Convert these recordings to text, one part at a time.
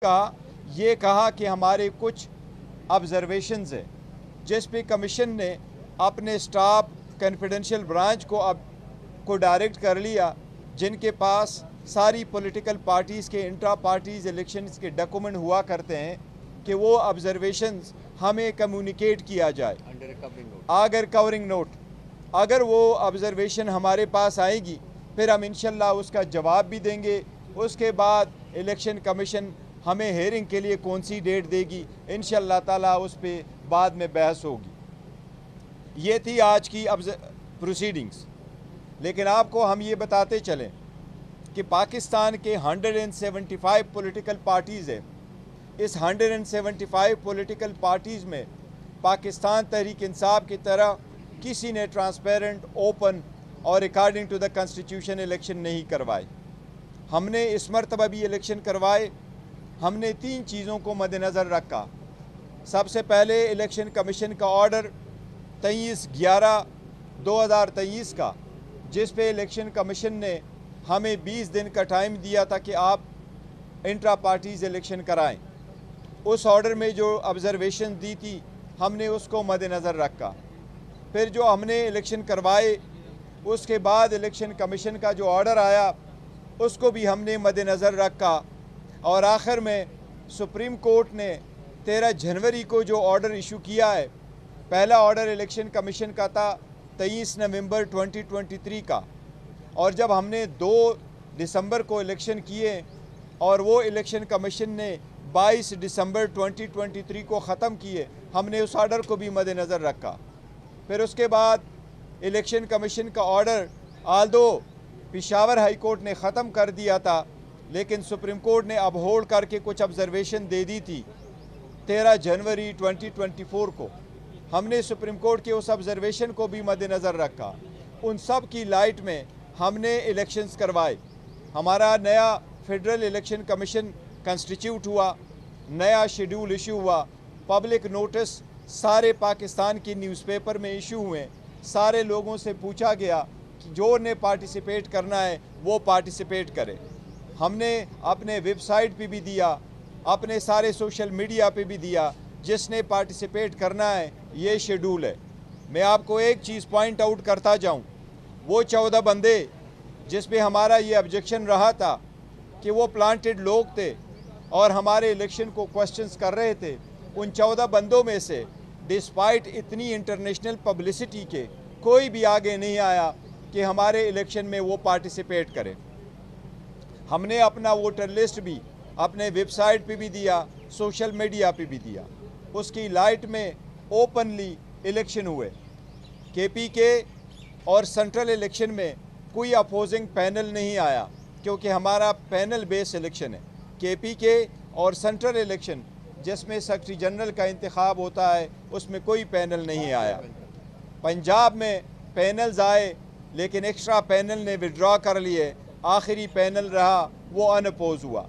का ये कहा कि हमारे कुछ ऑब्जर्वेशंस हैं जिस पे कमीशन ने अपने स्टाफ कॉन्फिडेंशियल ब्रांच को डायरेक्ट कर लिया, जिनके पास सारी पॉलिटिकल पार्टीज़ के इंट्रा पार्टीज़ इलेक्शंस के डॉक्यूमेंट हुआ करते हैं कि वो ऑब्जर्वेशंस हमें कम्युनिकेट किया जाए अगर कवरिंग नोट अगर वो ऑब्जर्वेशन हमारे पास आएगी फिर हम इंशाल्लाह उसका जवाब भी देंगे। उसके बाद इलेक्शन कमीशन हमें हेयरिंग के लिए कौन सी डेट देगी, इंशाल्लाह ताला उस पर बाद में बहस होगी। ये थी आज की प्रोसीडिंग्स। लेकिन आपको हम ये बताते चलें कि पाकिस्तान के 175 पॉलिटिकल पार्टीज़ है। इस 175 पॉलिटिकल पार्टीज़ में पाकिस्तान तहरीक इंसाफ की तरह किसी ने ट्रांसपेरेंट, ओपन और according to the constitution election नहीं करवाए। हमने इस मरतबा भी इलेक्शन करवाए। हमने 3 चीज़ों को मद्देनज़र रखा। सबसे पहले इलेक्शन कमीशन का ऑर्डर 23/11/2023 का, जिस पे इलेक्शन कमीशन ने हमें 20 दिन का टाइम दिया था कि आप इंट्रा पार्टीज़ इलेक्शन कराएं। उस ऑर्डर में जो ऑब्जर्वेशन दी थी हमने उसको मद्देनज़र रखा। फिर जो हमने इलेक्शन करवाए उसके बाद इलेक्शन कमीशन का जो ऑर्डर आया उसको भी हमने मद्देनज़र रखा। और आखिर में सुप्रीम कोर्ट ने 13 जनवरी को जो ऑर्डर इशू किया है, पहला ऑर्डर इलेक्शन कमीशन का था 23 नवंबर 2023 का, और जब हमने 2 दिसंबर को इलेक्शन किए और वो इलेक्शन कमीशन ने 22 दिसंबर 2023 को ख़त्म किए, हमने उस ऑर्डर को भी मद्देनज़र रखा। फिर उसके बाद इलेक्शन कमीशन का order Aldous Peshawar high court ने ख़त्म कर दिया था, लेकिन सुप्रीम कोर्ट ने अपहोल्ड करके कुछ ऑब्जर्वेशन दे दी थी 13 जनवरी 2024 को। हमने सुप्रीम कोर्ट के उस ऑब्जर्वेशन को भी मद्देनज़र रखा। उन सब की लाइट में हमने इलेक्शंस करवाए। हमारा नया फेडरल इलेक्शन कमीशन कंस्टिट्यूट हुआ, नया शेड्यूल इशू हुआ, पब्लिक नोटिस सारे पाकिस्तान की न्यूज़पेपर में इशू हुए। सारे लोगों से पूछा गया कि जो ने पार्टिसिपेट करना है वो पार्टिसिपेट करे। हमने अपने वेबसाइट पे भी दिया, अपने सारे सोशल मीडिया पे भी दिया, जिसने पार्टिसिपेट करना है ये शेड्यूल है। मैं आपको एक चीज़ पॉइंट आउट करता जाऊं, वो 14 बंदे जिस पे हमारा ये ऑब्जेक्शन रहा था कि वो प्लांटेड लोग थे और हमारे इलेक्शन को क्वेश्चंस कर रहे थे, उन 14 बंदों में से डिस्पाइट इतनी इंटरनेशनल पब्लिसिटी के कोई भी आगे नहीं आया कि हमारे इलेक्शन में वो पार्टिसिपेट करे। हमने अपना वोटर लिस्ट भी अपने वेबसाइट पे भी दिया, सोशल मीडिया पे भी दिया। उसकी लाइट में ओपनली इलेक्शन हुए। केपीके और सेंट्रल इलेक्शन में कोई अपोजिंग पैनल नहीं आया, क्योंकि हमारा पैनल बेस इलेक्शन है। केपीके और सेंट्रल इलेक्शन जिसमें सेक्रेटरी जनरल का इंतखाब होता है, उसमें कोई पैनल नहीं आया। पंजाब में पैनल्स आए लेकिन एक्स्ट्रा पैनल ने विड्रॉ कर लिए, आखिरी पैनल रहा वो अनअपोज हुआ।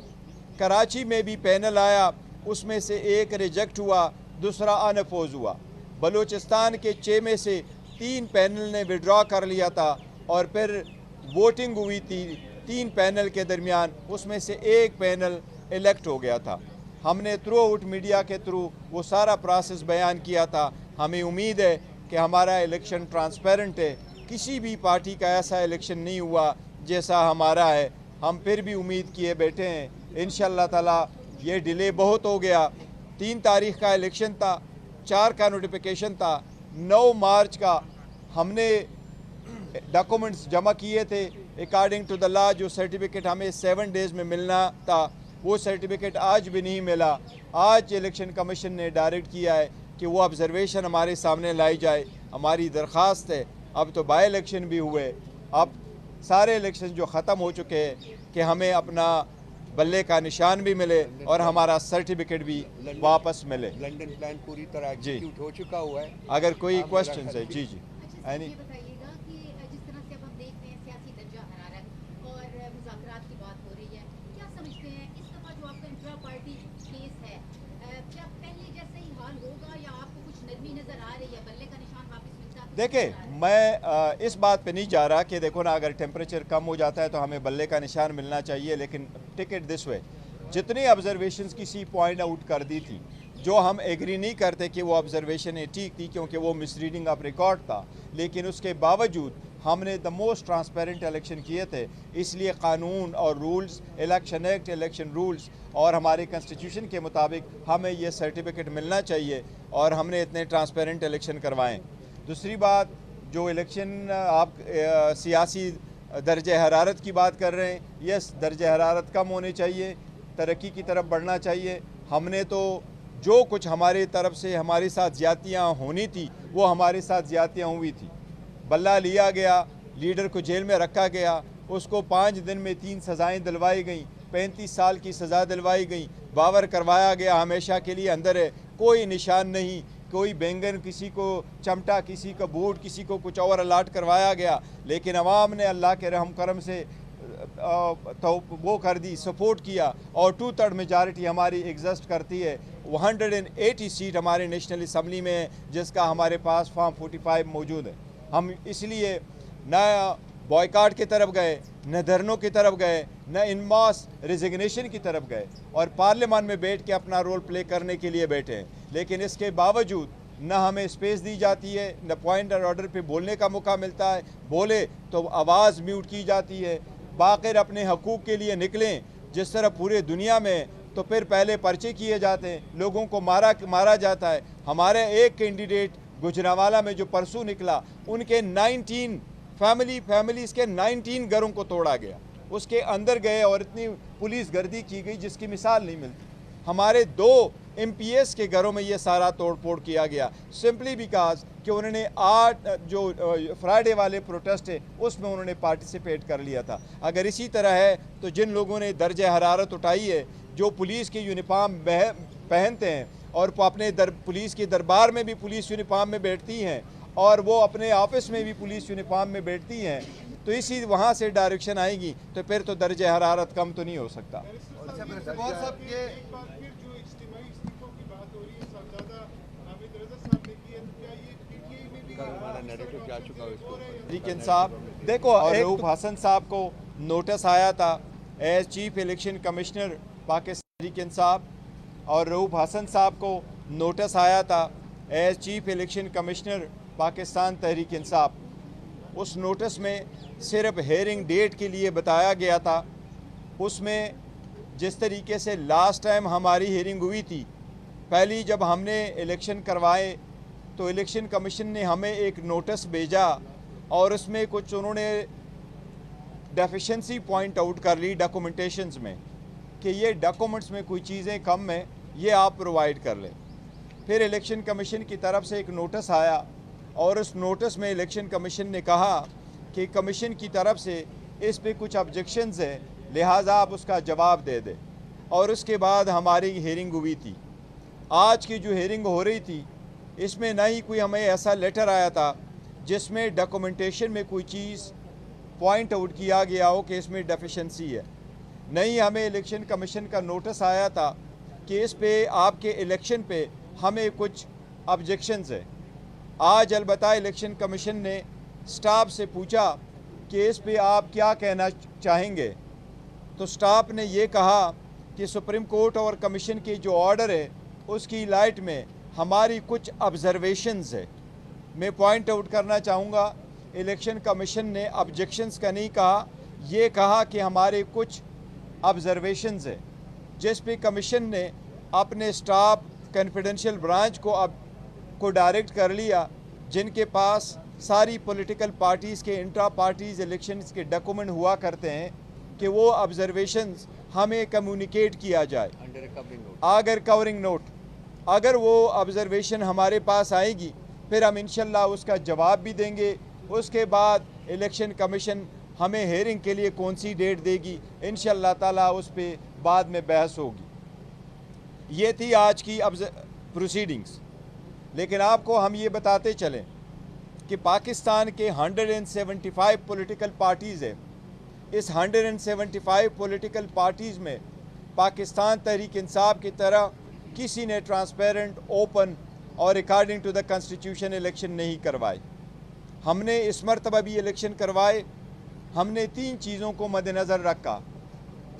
कराची में भी पैनल आया, उसमें से एक रिजेक्ट हुआ, दूसरा अनअपोज हुआ। बलूचिस्तान के 6 में से 3 पैनल ने विड्रॉ कर लिया था और फिर वोटिंग हुई थी 3 पैनल के दरमियान, उसमें से एक पैनल इलेक्ट हो गया था। हमने थ्रू आउट मीडिया के थ्रू वो सारा प्रोसेस बयान किया था। हमें उम्मीद है कि हमारा इलेक्शन ट्रांसपेरेंट है, किसी भी पार्टी का ऐसा इलेक्शन नहीं हुआ जैसा हमारा है। हम फिर भी उम्मीद किए बैठे हैं इंशाल्लाह ताला। ये डिले बहुत हो गया, 3 तारीख का इलेक्शन था, 4 का नोटिफिकेशन था, 9 मार्च का हमने डॉक्यूमेंट्स जमा किए थे अकॉर्डिंग टू द लॉ। जो सर्टिफिकेट हमें 7 डेज़ में मिलना था वो सर्टिफिकेट आज भी नहीं मिला। आज इलेक्शन कमीशन ने डायरेक्ट किया है कि वो ऑब्जर्वेशन हमारे सामने लाई जाए। हमारी दरख्वास्त है, अब तो बाई इलेक्शन भी हुए, अब सारे इलेक्शन जो ख़त्म हो चुके हैं, कि हमें अपना बल्ले का निशान भी मिले और हमारा सर्टिफिकेट भी वापस मिले। लंदन प्लान पूरी तरह एग्जीक्यूट हो चुका हुआ है। अगर कोई क्वेश्चन है जी जी। एनी बताइएगा कि जिस तरह से अब हम देख रहे हैं सियासी दर्जा हरारत और मुज़ाकरात की बात हो रही है, क्या समझते हैं इस दफ़ा जो आपका इंट्रा पार्टी केस है, क्या पहले जैसा ही हाल होगा या आपको कुछ नरमी नज़र आ रही है, बल्ले का निशान वापस मिलता है? देखें, मैं इस बात पे नहीं जा रहा कि देखो ना, अगर टेम्परेचर कम हो जाता है तो हमें बल्ले का निशान मिलना चाहिए, लेकिन टिक इट दिस वे, जितने ऑब्जर्वेशंस किसी पॉइंट आउट कर दी थी, जो हम एग्री नहीं करते कि वो ऑब्जर्वेशन ठीक थी क्योंकि वो मिसरीडिंग ऑफ रिकॉर्ड था, लेकिन उसके बावजूद हमने द मोस्ट ट्रांसपेरेंट इलेक्शन किए थे। इसलिए कानून और rules, election act, election rules और हमारे कॉन्स्टिट्यूशन के मुताबिक हमें ये सर्टिफिकेट मिलना चाहिए और हमने इतने ट्रांसपेरेंट इलेक्शन करवाएं। दूसरी बात, जो इलेक्शन आप सियासी दर्ज हरारत की बात कर रहे हैं, यस, दर्ज हरारत कम होने चाहिए, तरक्की की तरफ बढ़ना चाहिए। हमने तो जो कुछ हमारे तरफ से हमारे साथ ज़्यादतियाँ होनी थी वो हमारे साथ ज़्यादतियाँ हुई थी। बल्ला लिया गया, लीडर को जेल में रखा गया, उसको 5 दिन में 3 सज़ाएँ दिलवाई गई, 35 साल की सज़ा दिलवाई गई, बावर करवाया गया, हमेशा के लिए अंदर है, कोई निशान नहीं, कोई बैंगन, किसी को चमटा, किसी को बूट, किसी को कुछ और अलाट करवाया गया। लेकिन अवाम ने अल्लाह के रहम करम से तो वो कर दी, सपोर्ट किया और 2/3 मेजॉरिटी हमारी एग्जिस्ट करती है। 180 सीट हमारे नेशनल असम्बली में है, जिसका हमारे पास फॉर्म 45 मौजूद है। हम इसलिए न बॉयकाट की तरफ गए, न धरनों की तरफ गए, न इन मास रिजिग्नेशन की तरफ गए और पार्लियामान में बैठ के अपना रोल प्ले करने के लिए बैठे हैं। लेकिन इसके बावजूद न हमें स्पेस दी जाती है, न पॉइंट और ऑर्डर पे बोलने का मौका मिलता है, बोले तो आवाज़ म्यूट की जाती है। बाक़िर अपने हकूक़ के लिए निकलें जिस तरह पूरे दुनिया में, तो फिर पहले पर्चे किए जाते हैं, लोगों को मारा जाता है। हमारे एक कैंडिडेट गुजरांवाला में जो परसों निकला, उनके 19 फैमिलीज़ के 19 घरों को तोड़ा गया, उसके अंदर गए और इतनी पुलिस गर्दी की गई जिसकी मिसाल नहीं मिलती। हमारे 2 MPs के घरों में ये सारा तोड़ फोड़ किया गया, सिंपली बिकॉज कि उन्होंने 8 जो फ्राइडे वाले प्रोटेस्ट है उसमें उन्होंने पार्टिसिपेट कर लिया था। अगर इसी तरह है तो जिन लोगों ने दर्ज हरारत उठाई है, जो पुलिस के यूनिफॉर्म पहनते हैं और अपने पुलिस के दरबार में भी पुलिस यूनिफॉर्म में बैठती हैं और वो अपने ऑफिस में भी पुलिस यूनिफॉर्म में बैठती हैं, तो इसी वहाँ से डायरेक्शन आएगी, तो फिर तो दर्ज हरारत कम तो नहीं हो सकता। तहरीक इंसाफ, देखो, रऊफ हसन साहब को नोटिस आया था as chief election commissioner Pakistan Tehreek Insaf, और रऊफ हसन साहब को नोटिस आया था as chief election commissioner Pakistan Tehreek Insaf. उस नोटिस में सिर्फ हेयरिंग डेट के लिए बताया गया था। उसमें जिस तरीके से लास्ट टाइम हमारी हेयरिंग हुई थी, पहली जब हमने इलेक्शन करवाए तो इलेक्शन कमीशन ने हमें एक नोटिस भेजा और उसमें कुछ उन्होंने डेफिशिएंसी पॉइंट आउट कर ली डॉक्यूमेंटेशंस में कि ये डॉक्यूमेंट्स में कोई चीज़ें कम हैं, ये आप प्रोवाइड कर लें। फिर इलेक्शन कमीशन की तरफ से एक नोटिस आया और उस नोटिस में इलेक्शन कमीशन ने कहा कि कमीशन की तरफ से इस पे कुछ ऑब्जेक्शंस हैं, लिहाजा आप उसका जवाब दे दें। और उसके बाद हमारी हेयरिंग हुई थी। आज की जो हेयरिंग हो रही थी, इसमें ना ही कोई हमें ऐसा लेटर आया था जिसमें डॉक्यूमेंटेशन में कोई चीज़ पॉइंट आउट किया गया हो कि इसमें डेफिशिएंसी है। नहीं, हमें इलेक्शन कमीशन का नोटिस आया था कि इस पे आपके इलेक्शन पे हमें कुछ ऑब्जेक्शंस है। आज अलबत्ता इलेक्शन कमीशन ने स्टाफ से पूछा कि इस पे आप क्या कहना चाहेंगे, तो स्टाफ ने ये कहा कि सुप्रीम कोर्ट और कमीशन के जो ऑर्डर है उसकी लाइट में हमारी कुछ ऑब्जर्वेशंस है। मैं पॉइंट आउट करना चाहूँगा, इलेक्शन कमीशन ने ऑब्जेक्शंस का नहीं कहा, ये कहा कि हमारे कुछ ऑब्जर्वेशंस है, जिस पे कमीशन ने अपने स्टाफ कॉन्फिडेंशियल ब्रांच को डायरेक्ट कर लिया, जिनके पास सारी पॉलिटिकल पार्टीज़ के इंट्रा पार्टीज़ इलेक्शंस के डॉक्यूमेंट हुआ करते हैं, कि वो ऑब्जर्वेशंस हमें कम्युनिकेट किया जाए अगर कवरिंग नोट। अगर वो ऑब्जर्वेशन हमारे पास आएगी फिर हम इंशाल्लाह उसका जवाब भी देंगे। उसके बाद इलेक्शन कमीशन हमें हेयरिंग के लिए कौन सी डेट देगी, इंशाल्लाह ताला उस पर बाद में बहस होगी। ये थी आज की प्रोसीडिंग्स। लेकिन आपको हम ये बताते चलें कि पाकिस्तान के 175 पॉलिटिकल पार्टीज़ है। इस 175 पॉलिटिकल पार्टीज़ में पाकिस्तान तहरीक इंसाफ की तरह किसी ने ट्रांसपेरेंट, ओपन और according to the constitution election नहीं करवाए। हमने इस मरतबा भी इलेक्शन करवाए। हमने 3 चीज़ों को मद्देनज़र रखा।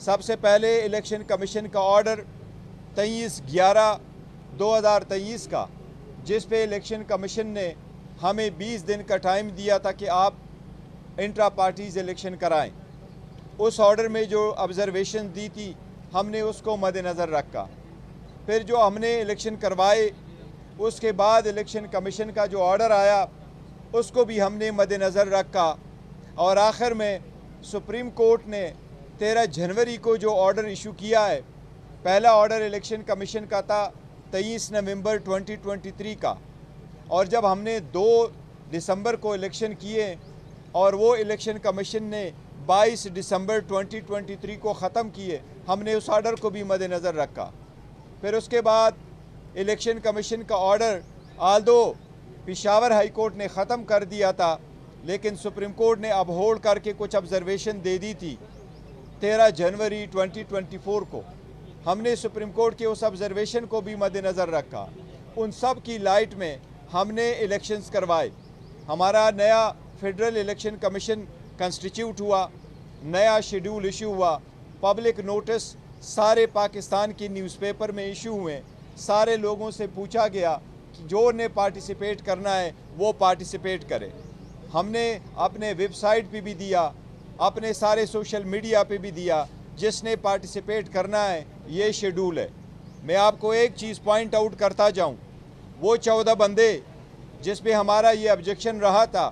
سب سے پہلے الیکشن کمیشن کا آرڈر 23/11/2023 کا، جس پہ الیکشن کمیشن نے ہمیں 20 دن کا ٹائم دیا تھا کہ آپ انٹرا پارٹیز الیکشن کرائیں۔ اس آرڈر میں جو آبزرویشن دی تھی ہم نے اس کو مد نظر رکھا۔ پھر جو ہم نے الیکشن کروائے اس کے بعد الیکشن کمیشن کا جو آرڈر آیا اس کو بھی ہم نے مد نظر رکھا، اور آخر میں سپریم کورٹ نے 13 جنوری کو جو آرڈر ایشو کیا ہے، پہلا آرڈر الیکشن کمیشن کا تھا 23 نومبر 2023 کا، اور جب ہم نے 2 دسمبر کو الیکشن کیے اور وہ الیکشن کمیشن نے 22 دسمبر 2023 کو ختم کیے، ہم نے اس آرڈر کو بھی مد نظر رکھا۔ پھر اس کے بعد الیکشن کمیشن کا آرڈر آلدو پشاور ہائی کورٹ نے ختم کر دیا تھا، لیکن سپریم کورٹ نے اب ہولڈ کر کے کچھ آبزرویشن دے دی تھی 13 جنوری 2024 کو۔ ہم نے سپریم کورٹ کے اس آبزرویشن کو بھی مد نظر رکھا۔ ان سب کی لائٹ میں ہم نے الیکشنز کروائے۔ ہمارا نیا فیڈرل الیکشن کمیشن کنسٹیٹیوٹ ہوا، نیا شیڈول ایشو ہوا، پبلک نوٹس سارے پاکستان کی نیوز پیپر میں ایشو ہوئے، سارے لوگوں سے پوچھا گیا کہ جو نے پارٹیسپیٹ کرنا ہے وہ پارٹیسپیٹ کرے۔ ہم نے اپنے ویب سائٹ پہ بھی دیا، اپنے سارے سوشل میڈیا پہ بھی دیا، جس نے پارٹیسپیٹ کرنا ہے یہ شیڈول ہے۔ میں آپ کو ایک چیز پوائنٹ آؤٹ کرتا جاؤں، وہ 14 بندے جس پہ ہمارا یہ آبجیکشن رہا تھا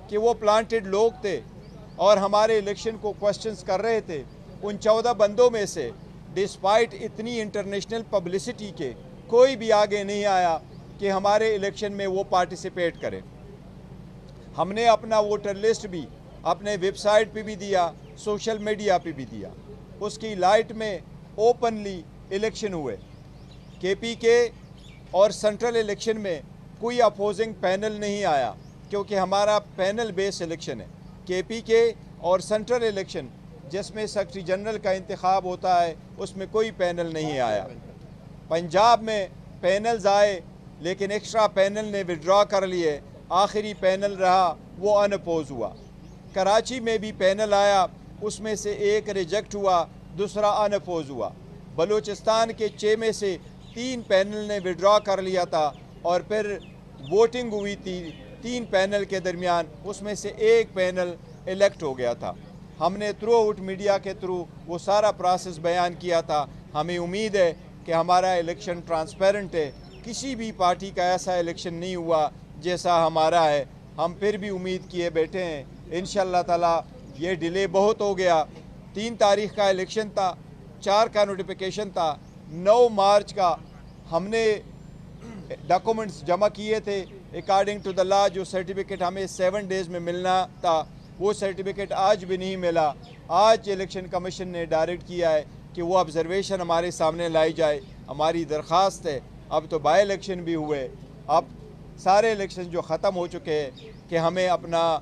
کہ وہ پلانٹڈ لوگ تھے اور ہمارے الیکشن کو کوسچنز کر رہے تھے، ان 14 بندوں میں سے ڈسپائٹ اتنی انٹرنیشنل پبلسٹی کے کوئی بھی آگے نہیں آیا کہ ہمارے الیکشن میں وہ پارٹیسپیٹ کرے۔ ہم نے اپنا ووٹر لسٹ بھی اپنے ویب سائٹ پہ بھی دیا، سوشل میڈیا پہ بھی دیا۔ اس کی لائٹ میں اوپنلی الیکشن ہوئے۔ کے پی کے اور سینٹرل الیکشن میں کوئی اپوزنگ پینل نہیں آیا، کیونکہ ہمارا پینل بیس الیکشن ہے۔ کے پی کے اور سینٹرل الیکشن جس میں سیکرٹری جنرل کا انتخاب ہوتا ہے اس میں کوئی پینل نہیں آیا۔ پنجاب میں پینلز آئے لیکن ایکسٹرا پینل نے وڈرا کر لیے، آخری پینل رہا وہ ان اپوز ہوا۔ کراچی میں بھی پینل آیا، اس میں سے ایک ریجیکٹ ہوا، دوسرا ان اپوز ہوا۔ بلوچستان کے 6 میں سے 3 پینل نے وڈرا کر لیا تھا، اور پھر ووٹنگ ہوئی تھی 3 پینل کے درمیان، اس میں سے ایک پینل الیکٹ ہو گیا تھا۔ ہم نے تھرو آؤٹ میڈیا کے تھرو وہ سارا پروسیس بیان کیا تھا۔ ہمیں امید ہے کہ ہمارا الیکشن ٹرانسپیرنٹ ہے، کسی بھی پارٹی کا ایسا الیکشن نہیں ہوا جیسا ہمارا ہے۔ ہم پھر بھی امید کیے بیٹھے ہیں انشاءاللہ تعالی۔ یہ ڈیلے بہت ہو گیا، 3 تاریخ کا الیکشن تھا، 4 کا نوٹیفیکیشن تھا، 9 مارچ کا ہم نے ڈاکومنٹس جمع کیے تھے اکارڈنگ ٹو دا لا۔ جو سرٹیفکیٹ ہمیں 7 ڈیز میں ملنا تھا وہ سرٹیفکیٹ آج بھی نہیں ملا۔ آج الیکشن کمیشن نے ڈائریکٹ کیا ہے کہ وہ آبزرویشن ہمارے سامنے لائی جائے۔ ہماری درخواست ہے، اب تو بائی الیکشن بھی ہوئے، اب سارے الیکشن جو ختم ہو چکے ہیں، کہ ہمیں اپنا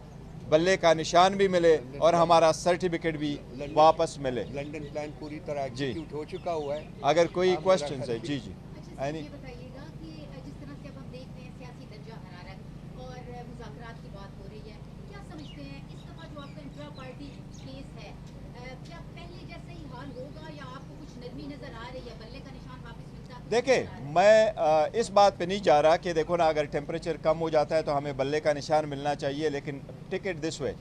بلے کا نشان بھی ملے اور ہمارا سرٹیفکیٹ بھی واپس ملے۔ لنڈن پلان پوری طرح ایگزیکیوٹ ہو چکا ہوا ہے۔ اگر کوئی کوسچنز ہے جی جی۔ اچھا سر، یہ بتائیے گا کہ جس طرح سے اب ہم دیکھ رہے ہیں سیاسی درجہ حرارت اور مذاکرات کی بات ہو رہی ہے، کیا سمجھتے ہیں اس دفعہ جو آپ کا انٹرا پارٹی کیس ہے، کیا پہلے جیسا ہی حال ہوگا یا آپ کو کچھ نرمی نظر آ رہی ہے، بلے کا نشان واپس ملتا ہے؟ دیکھیں، میں اس بات پہ نہیں جا رہا کہ دیکھو نا، اگر ٹیمپریچر کم ہو جاتا ہے تو ہمیں بلے کا نشان ملنا چاہیے، لیکن ٹیک اٹ دس وے،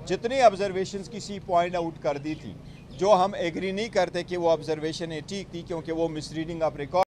جتنی آبزرویشنز کسی پوائنٹ آؤٹ کر دی تھی جو ہم ایگری نہیں کرتے کہ وہ آبزرویشن ٹھیک تھی، کیونکہ وہ مس ریڈنگ آف ریکارڈ